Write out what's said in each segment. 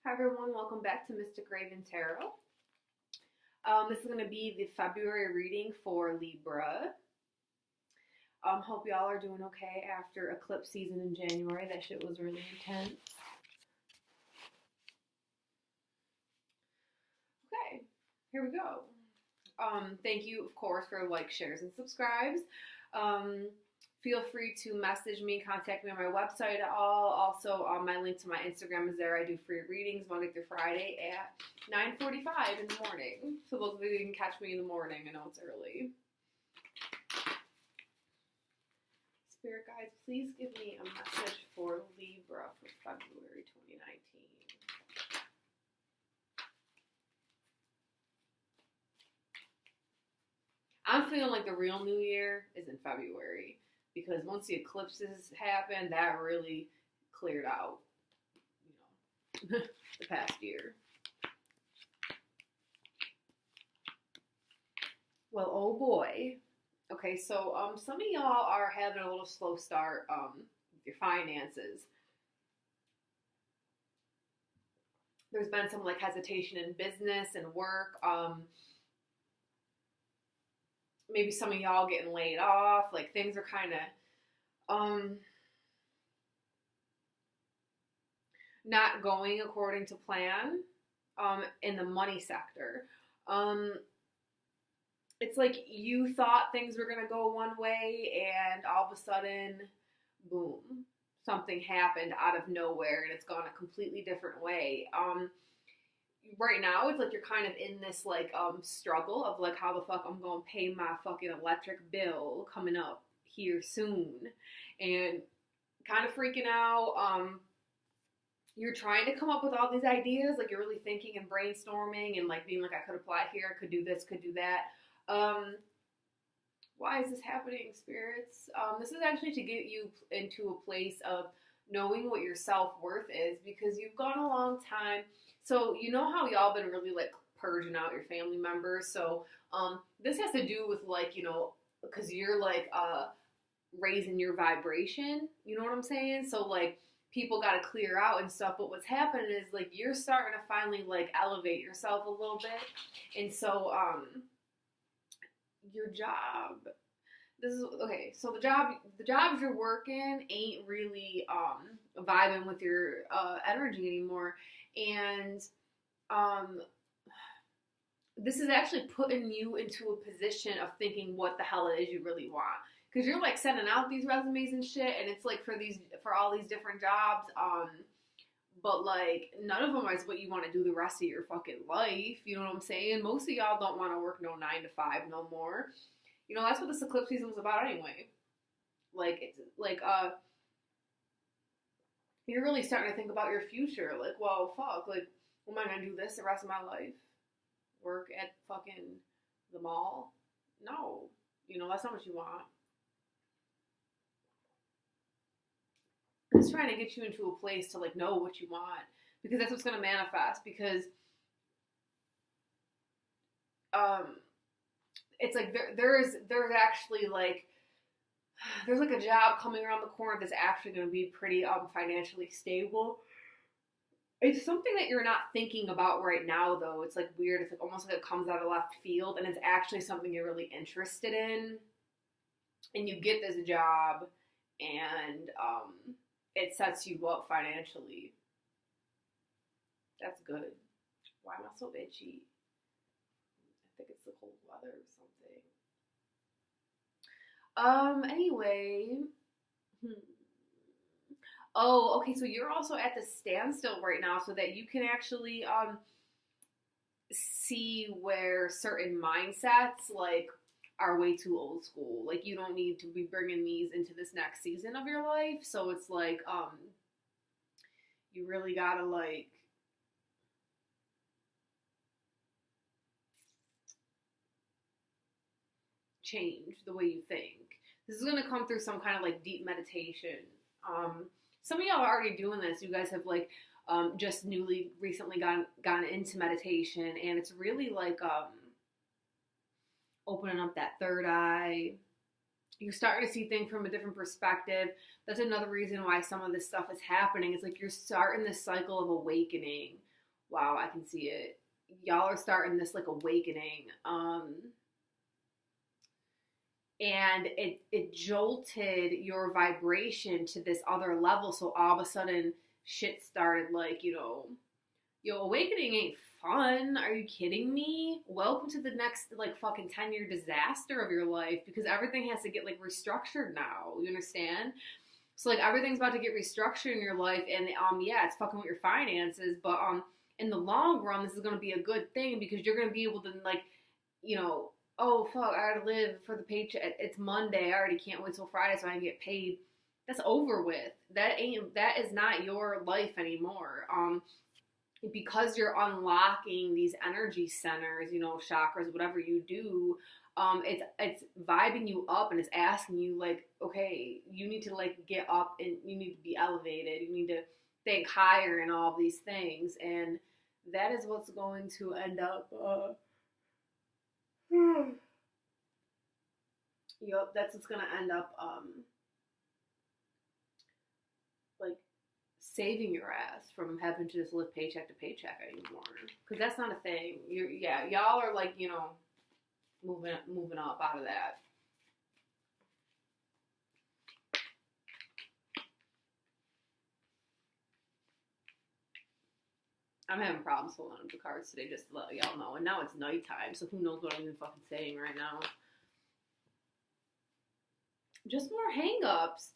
Hi everyone, welcome back to Mystic Raven Tarot. This is going to be the February reading for Libra. Hope y'all are doing okay after eclipse season in January. That shit was really intense. Okay, here we go. Thank you, of course, for likes, shares, and subscribes. Feel free to message me, contact me on my website at all. Also, my link to my Instagram is there. I do free readings Monday through Friday at 9:45 in the morning. So those of you who can catch me in the morning, I know it's early. Spirit guides, please give me a message for Libra for February 2019. I'm feeling like the real new year is in February. Because once the eclipses happened, that really cleared out, the past year. Well, oh boy. Okay, so some of y'all are having a little slow start with your finances. There's been some hesitation in business and work. Maybe some of y'all getting laid off, things are kind of not going according to plan in the money sector. It's like you thought things were going to go one way and all of a sudden, boom, something happened out of nowhere and it's gone a completely different way. Right now, it's like you're kind of in this struggle of how the fuck I'm gonna pay my fucking electric bill coming up here soon, and kind of freaking out. You're trying to come up with all these ideas, you're really thinking and brainstorming and being I could apply here, I could do this, could do that. Why is this happening, spirits? This is actually to get you into a place of knowing what your self-worth is, because you've gone a long time. So you know how y'all been really purging out your family members. So this has to do with because you're raising your vibration. You know what I'm saying? So people got to clear out and stuff. But what's happening is you're starting to finally elevate yourself a little bit. And so your job. This is okay. So the jobs you're working ain't really vibing with your energy anymore. And this is actually putting you into a position of thinking what the hell it is you really want. Because you're sending out these resumes and shit, and it's for all these different jobs, but none of them is what you want to do the rest of your fucking life. You know what I'm saying? Most of y'all don't want to work no 9 to 5 no more. That's what this eclipse season was about anyway. You're really starting to think about your future. Well, fuck, am I going to do this the rest of my life? Work at fucking the mall? No. That's not what you want. It's trying to get you into a place to, know what you want. Because that's what's going to manifest. Because, it's there's actually, there's a job coming around the corner that's actually going to be pretty financially stable. It's something that you're not thinking about right now, though. It's weird. It's almost it comes out of left field, and it's actually something you're really interested in. And you get this job, and it sets you up financially. That's good. Why am I so itchy? I think it's the cold weather or something. Anyway. Oh, okay, so you're also at the standstill right now so that you can actually see where certain mindsets are way too old school. You don't need to be bringing these into this next season of your life. So it's you really gotta change the way you think. This is going to come through some kind of deep meditation. Some of y'all are already doing this. You guys have just recently gone into meditation, and it's really opening up that third eye. You're starting to see things from a different perspective. That's another reason why some of this stuff is happening. It's you're starting this cycle of awakening Wow, I can see it. Y'all are starting this like awakening. And it jolted your vibration to this other level. So all of a sudden shit started like, yo, awakening ain't fun. Are you kidding me? Welcome to the next like fucking 10-year disaster of your life, because everything has to get like restructured now. You understand? So like everything's about to get restructured in your life, and yeah, it's fucking with your finances, but in the long run, this is gonna be a good thing, because you're gonna be able to like, oh fuck, I gotta live for the paycheck. It's Monday. I already can't wait till Friday so I can get paid. That's over with. That is not your life anymore. Because you're unlocking these energy centers, chakras, whatever you do, it's vibing you up, and it's asking you like, okay, you need to like get up, and you need to be elevated. You need to think higher and all these things, and that is what's going to end up. Yep, that's what's gonna end up like saving your ass from having to just live paycheck to paycheck anymore, because that's not a thing. Y'all are like, moving up out of that. I'm having problems pulling up the cards today, just to let y'all know. And now it's nighttime, so who knows what I'm even fucking saying right now. Just more hang-ups.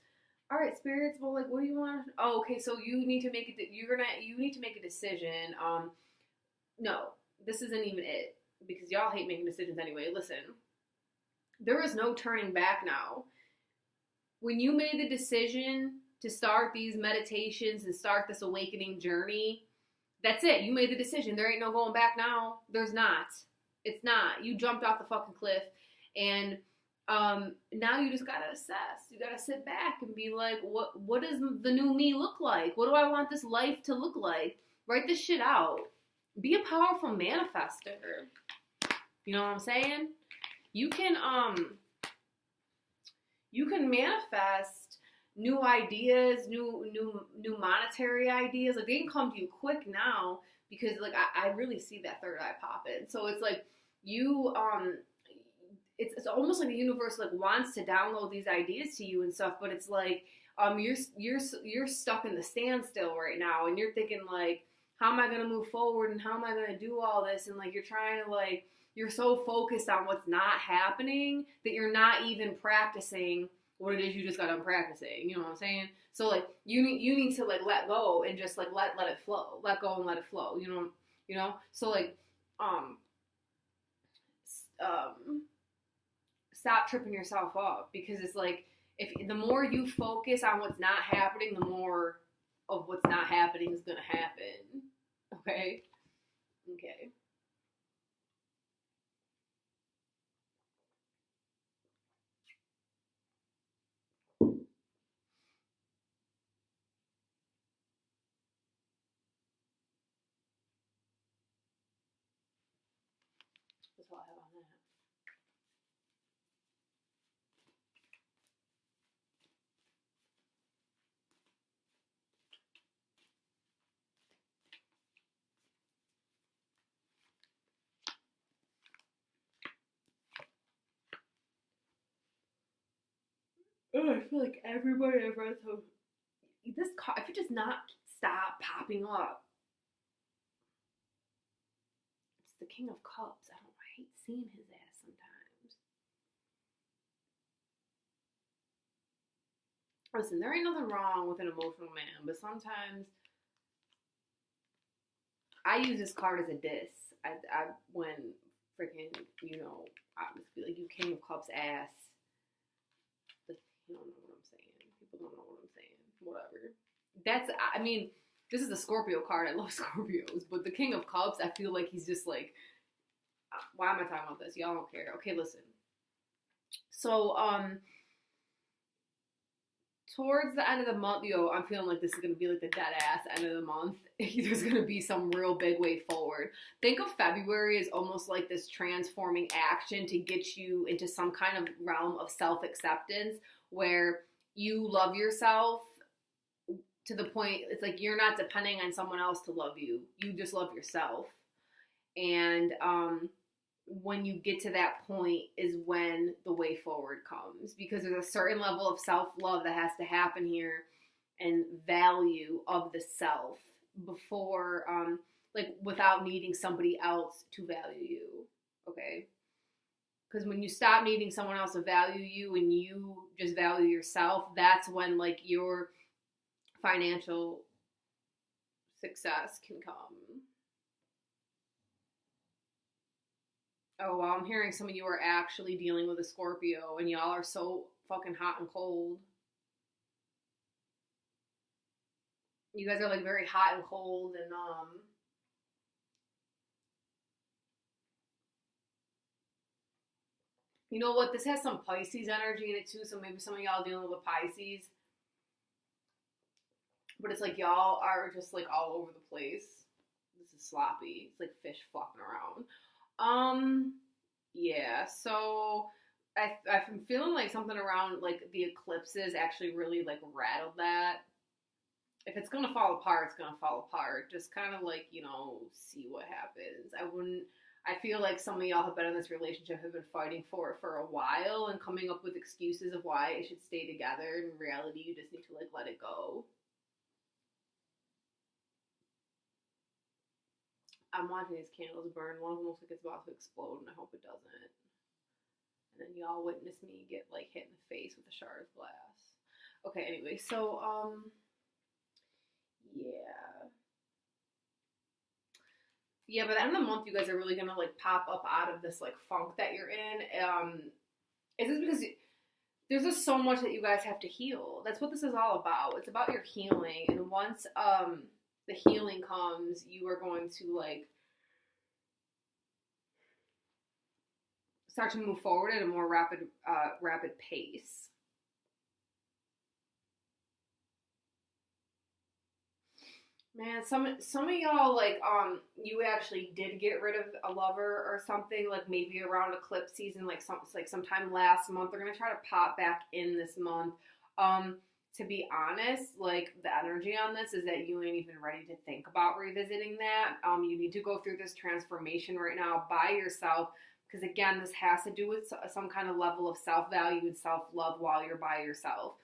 All right, spirits. Well, like, what do you want? Oh, okay. So you need to make it. You need to make a decision. No, this isn't even it, because y'all hate making decisions anyway. Listen, there is no turning back now. When you made the decision to start these meditations and start this awakening journey, that's it. You made the decision. There ain't no going back now. There's not. It's not. You jumped off the fucking cliff, and now you just gotta assess. You gotta sit back and be like, what does the new me look like? What do I want this life to look like? Write this shit out. Be a powerful manifester. You know what I'm saying? You can manifest new ideas, new monetary ideas. Like, they can come to you quick now, because like I really see that third eye popping. So it's like you it's almost like the universe like wants to download these ideas to you and stuff, but it's like you're stuck in the standstill right now, and you're thinking like, how am I gonna move forward, and how am I gonna do all this, and like you're trying to like, you're so focused on what's not happening that you're not even practicing what it is you just got done practicing. You know what I'm saying? So like you need to like let go and just like let it flow. Let go and let it flow. You know? So like stop tripping yourself up, because it's like, if the more you focus on what's not happening, the more of what's not happening is gonna happen. Okay? Okay. That's all I have on that. Oh, I feel like everybody I've read so this card, if it does not stop popping up, it's the King of Cups. I hate seeing his ass sometimes. Listen, there ain't nothing wrong with an emotional man, but sometimes I use this card as a diss. When freaking, I just be like, you King of Cups ass. You don't know what I'm saying. People don't know what I'm saying. Whatever. This is a Scorpio card. I love Scorpios. But the King of Cups, I feel like he's just like, why am I talking about this? Y'all don't care. Okay, listen. So, towards the end of the month, I'm feeling like this is going to be like the dead ass end of the month. There's going to be some real big way forward. Think of February as almost like this transforming action to get you into some kind of realm of self-acceptance, where you love yourself to the point, it's like you're not depending on someone else to love you. You just love yourself. And when you get to that point is when the way forward comes, because there's a certain level of self-love that has to happen here, and value of the self before, like, without needing somebody else to value you, okay? Because when you stop needing someone else to value you and you just value yourself, that's when, like, your financial success can come. Oh, well, I'm hearing some of you are actually dealing with a Scorpio, and y'all are so fucking hot and cold. You guys are, like, very hot and cold, and, you know what? This has some Pisces energy in it, too, so maybe some of y'all dealing with Pisces. But it's like y'all are just, like, all over the place. This is sloppy. It's like fish flopping around. Yeah, so I'm feeling like something around, like, the eclipses actually really, like, rattled that. If it's gonna fall apart, it's gonna fall apart. Just kind of, like, you know, see what happens. I feel like some of y'all have been in this relationship, have been fighting for it for a while and coming up with excuses of why it should stay together. In reality, you just need to, like, let it go. I'm watching these candles burn. One of them looks like it's about to explode, and I hope it doesn't. And then y'all witness me get, like, hit in the face with a shard of glass. Okay, anyway, so, yeah. Yeah, by the end of the month, you guys are really gonna, like, pop up out of this, like, funk that you're in. It's just because there's just so much that you guys have to heal. That's what this is all about. It's about your healing, and once, the healing comes, you are going to, like, start to move forward at a more rapid pace. Man, some of y'all, like, you actually did get rid of a lover or something, like, maybe around eclipse season, like sometime last month. They're gonna try to pop back in this month. To be honest, like, the energy on this is that you ain't even ready to think about revisiting that. You need to go through this transformation right now by yourself, because, again, this has to do with some kind of level of self-value and self-love while you're by yourself.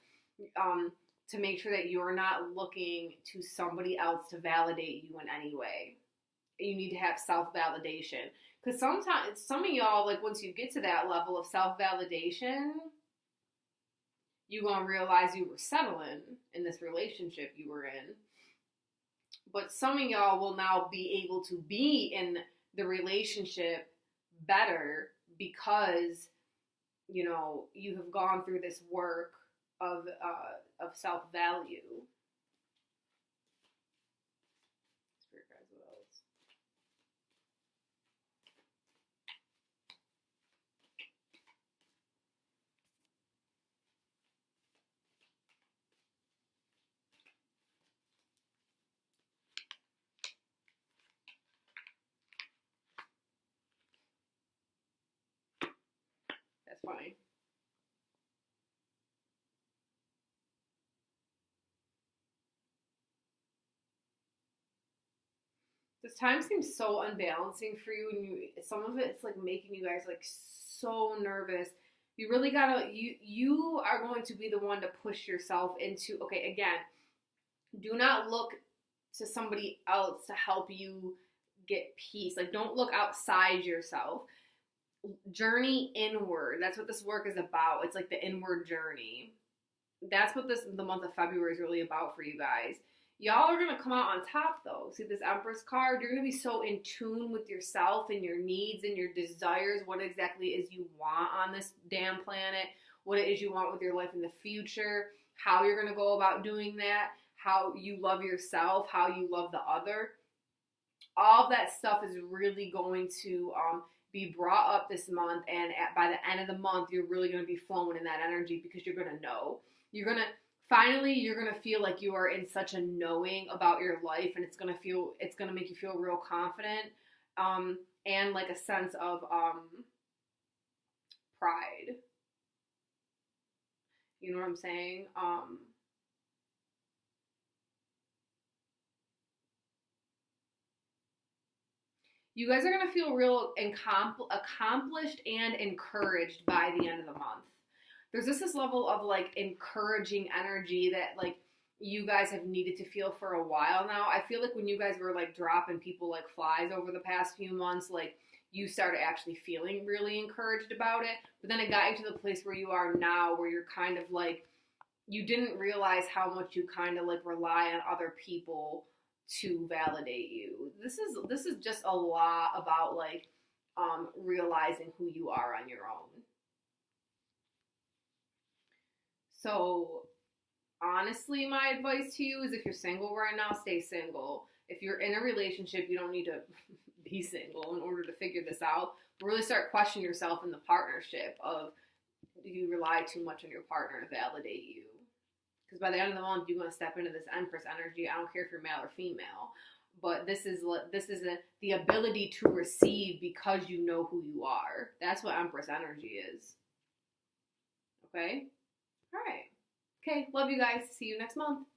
To make sure that you're not looking to somebody else to validate you in any way. You need to have self-validation. Because sometimes, some of y'all, like, once you get to that level of self-validation, you're going to realize you were settling in this relationship you were in. But some of y'all will now be able to be in the relationship better because, you know, you have gone through this work of self-value. Spirit guides, what else? That's funny. This time seems so unbalancing for you, and some of it's, like, making you guys, like, so nervous. You really gotta, you are going to be the one to push yourself into, okay, again, do not look to somebody else to help you get peace. Like, don't look outside yourself. Journey inward. That's what this work is about. It's like the inward journey. That's what the month of February is really about for you guys. Y'all are going to come out on top, though. See this Empress card? You're going to be so in tune with yourself and your needs and your desires, what exactly is you want on this damn planet, what it is you want with your life in the future, how you're going to go about doing that, how you love yourself, how you love the other. All that stuff is really going to be brought up this month, and by the end of the month, you're really going to be flowing in that energy because you're going to know. Finally, you're going to feel like you are in such a knowing about your life, and it's going to make you feel real confident, and like a sense of pride. You know what I'm saying? You guys are going to feel real accomplished and encouraged by the end of the month. There's just this level of like encouraging energy that like you guys have needed to feel for a while now. I feel like when you guys were like dropping people like flies over the past few months, like you started actually feeling really encouraged about it. But then it got you to the place where you are now, where you're kind of like, you didn't realize how much you kind of like rely on other people to validate you. This is just a lot about like realizing who you are on your own. So honestly, my advice to you is if you're single right now, stay single. If you're in a relationship, you don't need to be single in order to figure this out. Really start questioning yourself in the partnership of, do you rely too much on your partner to validate you? Because by the end of the month, you're going to step into this Empress energy. I don't care if you're male or female, but this is the ability to receive because you know who you are. That's what Empress energy is. Okay? All right. Okay, love you guys. See you next month.